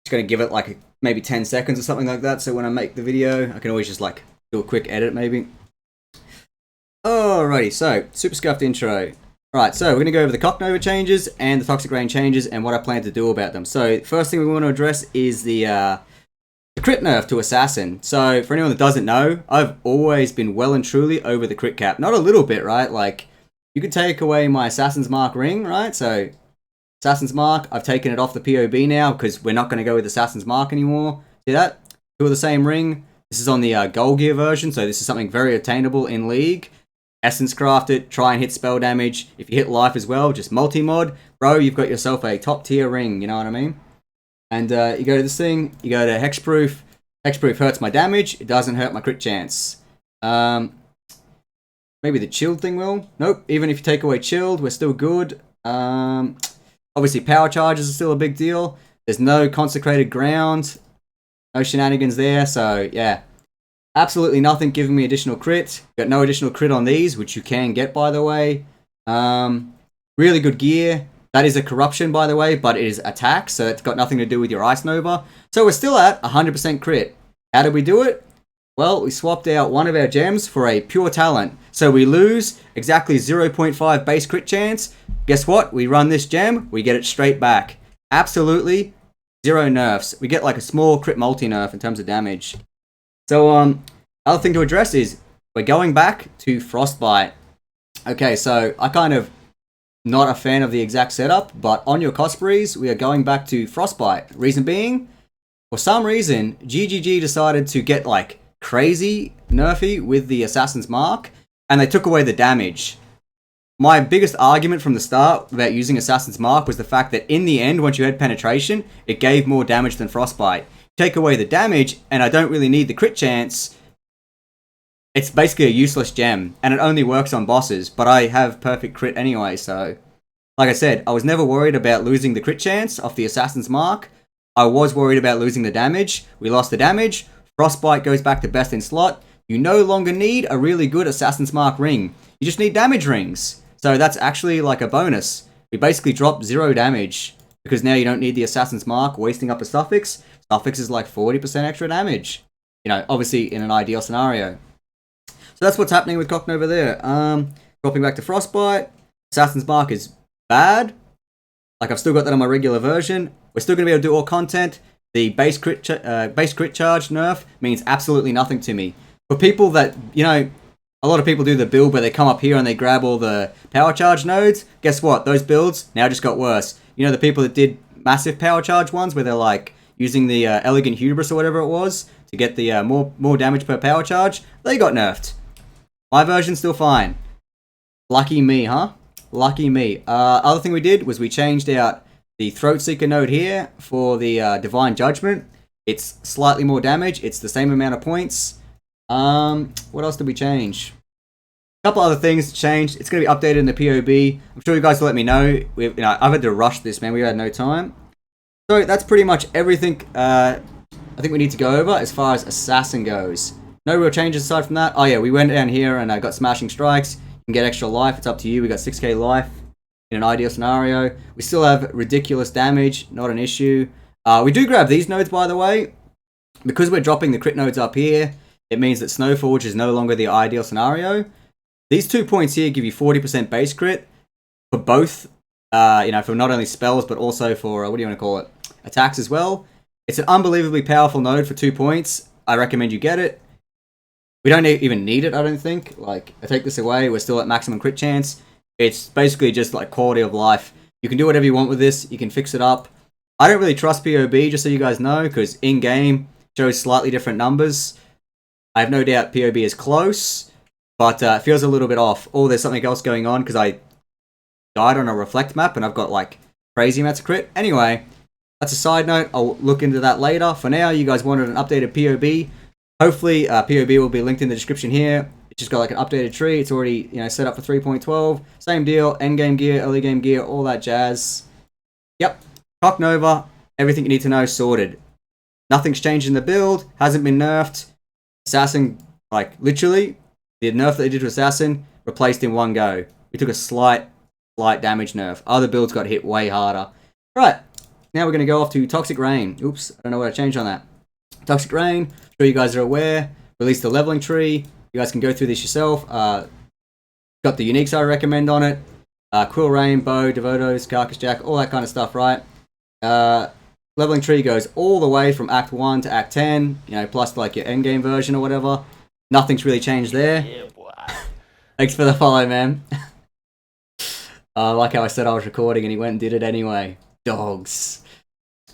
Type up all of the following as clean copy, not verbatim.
Just gonna give it like maybe 10 seconds or something like that. So when I make the video, I can always just like do a quick edit maybe. Alrighty, so super scuffed intro. Right, so we're gonna go over the CoC Nova changes and the Toxic Rain changes and what I plan to do about them. So first thing we want to address is the crit nerf to Assassin. So for anyone that doesn't know, I've always been well and truly over the crit cap. Not a little bit, right? Like, you could take away my Assassin's Mark ring, right? So Assassin's Mark, I've taken it off the POB now because we're not going to go with Assassin's Mark anymore. See that? Two of the same ring. This is on the gold gear version, so this is something very attainable in League. Essence craft it, try and hit spell damage. If you hit life as well, just multi-mod. Bro, you've got yourself a top tier ring, you know what I mean? And you go to this thing, you go to Hexproof. Hexproof hurts my damage, it doesn't hurt my crit chance. Maybe the chilled thing will? Nope, even if you take away chilled, we're still good. Obviously power charges are still a big deal. There's no consecrated ground. No shenanigans there, so yeah. Absolutely nothing giving me additional crit. Got no additional crit on these, which you can get, by the way. Really good gear. That is a corruption, by the way, but it is attack, so it's got nothing to do with your Ice Nova. So we're still at 100% crit. How did we do it? Well, we swapped out one of our gems for a pure talent. So we lose exactly 0.5 base crit chance. Guess what? We run this gem, we get it straight back. Absolutely zero nerfs. We get like a small crit multi-nerf in terms of damage. So, other thing to address is we're going back to Frostbite. Okay, so I kind of not a fan of the exact setup, but on your Cospreys, we are going back to Frostbite. Reason being, for some reason, GGG decided to get like crazy nerfy with the Assassin's Mark, and they took away the damage. My biggest argument from the start about using Assassin's Mark was the fact that in the end, once you had penetration, it gave more damage than Frostbite. Take away the damage, and I don't really need the crit chance. It's basically a useless gem, and it only works on bosses, but I have perfect crit anyway, so... Like I said, I was never worried about losing the crit chance off the Assassin's Mark. I was worried about losing the damage. We lost the damage. Frostbite goes back to best in slot. You no longer need a really good Assassin's Mark ring. You just need damage rings. So that's actually like a bonus. We basically dropped 0 damage, because now you don't need the Assassin's Mark wasting up a suffix. Suffix is like 40% extra damage. You know, obviously in an ideal scenario. So that's what's happening with CoC Nova there. Dropping back to Frostbite. Assassin's Mark is bad. Like, I've still got that on my regular version. We're still going to be able to do all content. The base crit charge nerf means absolutely nothing to me. For people that, you know, a lot of people do the build where they come up here and they grab all the power charge nodes. Guess what? Those builds now just got worse. You know, the people that did massive power charge ones where they're like using the Elegant Hubris or whatever it was to get the more damage per power charge, they got nerfed. My version's still fine. Lucky me, huh? Lucky me. Other thing we did was we changed out the Throat Seeker node here for the Divine Judgment. It's slightly more damage. It's the same amount of points. What else did we change? A couple other things changed. It's going to be updated in the POB. I'm sure you guys will let me know. I've had to rush this, man. We had no time. So that's pretty much everything I think we need to go over as far as Assassin goes. No real changes aside from that. Oh yeah, we went down here and got Smashing Strikes. You can get extra life. It's up to you. We got 6k life in an ideal scenario. We still have ridiculous damage. Not an issue. We do grab these nodes, by the way. Because we're dropping the crit nodes up here, it means that Snowforge is no longer the ideal scenario. These 2 points here give you 40% base crit for both, for not only spells, but also for, what do you want to call it? Attacks as well. It's an unbelievably powerful node for 2 points. I recommend you get it. We don't even need it, I don't think. Like, I take this away, we're still at maximum crit chance. It's basically just like quality of life. You can do whatever you want with this. You can fix it up. I don't really trust POB, just so you guys know, because in-game shows slightly different numbers. I have no doubt POB is close, but it feels a little bit off. Or there's something else going on, because I died on a reflect map, and I've got like crazy amounts of crit. Anyway, that's a side note. I'll look into that later. For now, you guys wanted an updated POB. Hopefully, POB will be linked in the description here. It's just got like an updated tree. It's already, set up for 3.12. Same deal. Endgame gear, early game gear, all that jazz. Yep. CoC Nova. Everything you need to know sorted. Nothing's changed in the build. Hasn't been nerfed. Assassin, like literally, the nerf that they did to Assassin replaced in one go. We took a slight damage nerf. Other builds got hit way harder. Right. now we're going to go off to Toxic Rain. Oops, I don't know what I changed on that. Toxic Rain, I'm sure you guys are aware. Released the leveling tree. You guys can go through this yourself. Got the uniques I recommend on it. Quill Rain, Bow, Devotos, Carcass Jack, all that kind of stuff, right? Leveling tree goes all the way from Act 1 to Act 10, you know, plus like your endgame version or whatever. Nothing's really changed there. Yeah, boy. Thanks for the follow, man. Like how I said I was recording and he went and did it anyway. Dogs.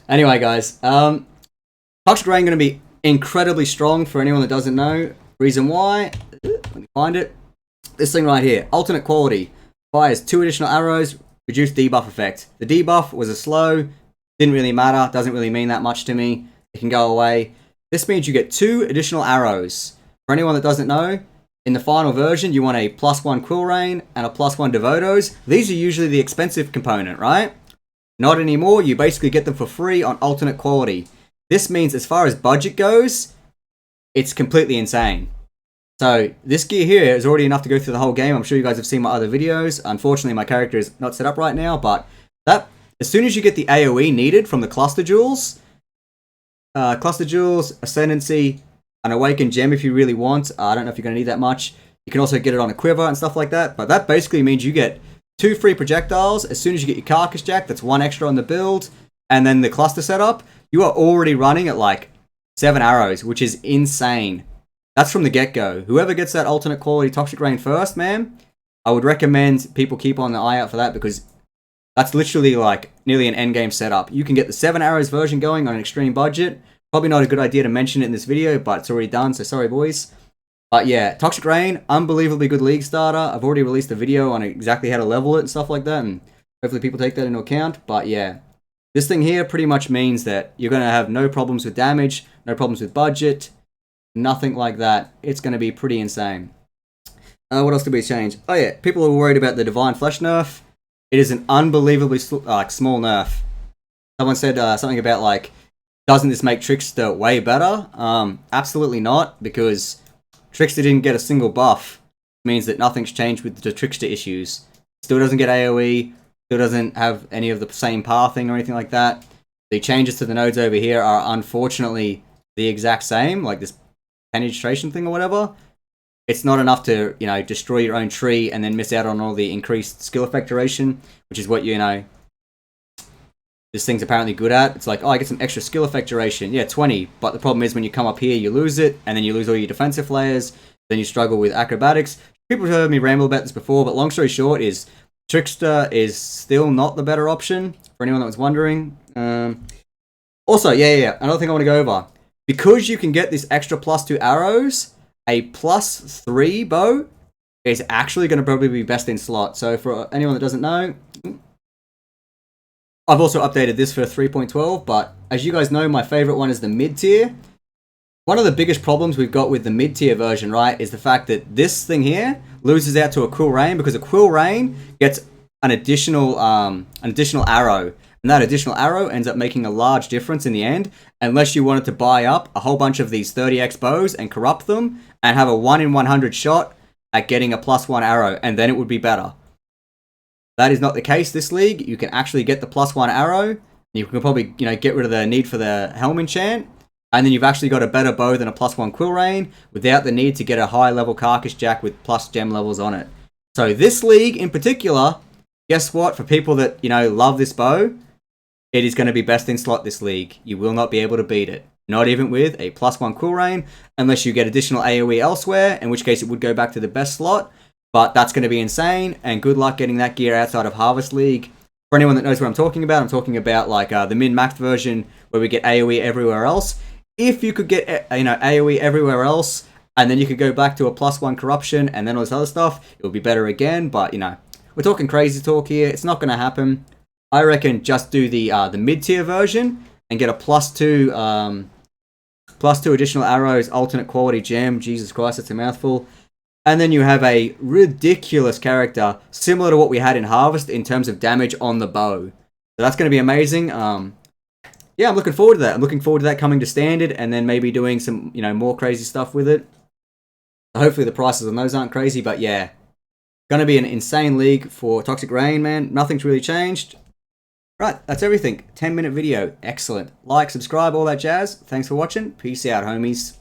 Anyway, guys, Toxic Rain going to be incredibly strong for anyone that doesn't know. Reason why, let me find it. This thing right here, alternate quality. Fires 2 additional arrows, reduced debuff effect. The debuff was a slow, didn't really matter, doesn't really mean that much to me. It can go away. This means you get 2 additional arrows. For anyone that doesn't know, in the final version, you want a +1 Quill Rain and a +1 Devotos. These are usually the expensive component, right? Not anymore, you basically get them for free on alternate quality. This means as far as budget goes, it's completely insane. So this gear here is already enough to go through the whole game. I'm sure you guys have seen my other videos. Unfortunately, my character is not set up right now, but that as soon as you get the AoE needed from the cluster jewels, Ascendancy, an Awakened Gem if you really want. I don't know if you're going to need that much. You can also get it on a quiver and stuff like that, but that basically means you get 2 free projectiles as soon as you get your Carcass Jack. That's 1 extra on the build, and then the cluster setup. You are already running at like 7 arrows, which is insane. That's from the get-go. Whoever gets that alternate quality Toxic Rain first, man, I would recommend people keep on the eye out for that because that's literally like nearly an endgame setup. You can get the 7 arrows version going on an extreme budget. Probably not a good idea to mention it in this video, but it's already done, so sorry, boys. But yeah, Toxic Rain, unbelievably good league starter. I've already released a video on exactly how to level it and stuff like that, and hopefully people take that into account. But yeah, this thing here pretty much means that you're going to have no problems with damage, no problems with budget, nothing like that. It's going to be pretty insane. What else did we change? Oh yeah, people are worried about the Divine Flesh nerf. It is an unbelievably small nerf. Someone said something about like, doesn't this make Trickster way better? Absolutely not, because Trickster didn't get a single buff. It means that nothing's changed with the Trickster issues. Still doesn't get AoE, still doesn't have any of the same pathing or anything like that. The changes to the nodes over here are unfortunately the exact same, like this penetration thing or whatever. It's not enough to, you know, destroy your own tree and then miss out on all the increased skill effect duration, which is what, you know, this thing's apparently good at. It's like, oh, I get some extra skill effect duration. Yeah, 20. But the problem is when you come up here, you lose it, and then you lose all your defensive layers. Then you struggle with acrobatics. People have heard me ramble about this before, but long story short is Trickster is still not the better option, for anyone that was wondering. Also, yeah, another thing I want to go over. Because you can get this extra +2 arrows, a +3 bow is actually going to probably be best in slot. So for anyone that doesn't know, I've also updated this for 3.12, but as you guys know, my favorite one is the mid-tier. One of the biggest problems we've got with the mid-tier version, right, is the fact that this thing here loses out to a Quill Rain because a Quill Rain gets an additional arrow. And that additional arrow ends up making a large difference in the end, unless you wanted to buy up a whole bunch of these 30x bows and corrupt them and have a 1 in 100 shot at getting a +1 arrow, and then it would be better. That is not the case this league. You can actually get the +1 arrow. You can probably, you know, get rid of the need for the Helm enchant, and then you've actually got a better bow than a +1 Quill Rain without the need to get a high level Carcass Jack with plus gem levels on it. So this league in particular, guess what? For people that, you know, love this bow, it is going to be best in slot this league. You will not be able to beat it. Not even with a +1 Quill Rain, unless you get additional AoE elsewhere, in which case it would go back to the best slot. But that's going to be insane, and good luck getting that gear outside of Harvest League. For anyone that knows what I'm talking about like the min-maxed version where we get AoE everywhere else. If you could get, you know, AoE everywhere else, and then you could go back to a +1 corruption, and then all this other stuff, it would be better again. But, you know, we're talking crazy talk here. It's not going to happen. I reckon just do the mid-tier version and get a +2 additional arrows, alternate quality gem. Jesus Christ, that's a mouthful. And then you have a ridiculous character, similar to what we had in Harvest in terms of damage on the bow. So that's going to be amazing. Yeah, I'm looking forward to that. I'm looking forward to that coming to Standard and then maybe doing some, you know, more crazy stuff with it. Hopefully the prices on those aren't crazy, but yeah. Going to be an insane league for Toxic Rain, man. Nothing's really changed. Right, that's everything. 10-minute video. Excellent. Like, subscribe, all that jazz. Thanks for watching. Peace out, homies.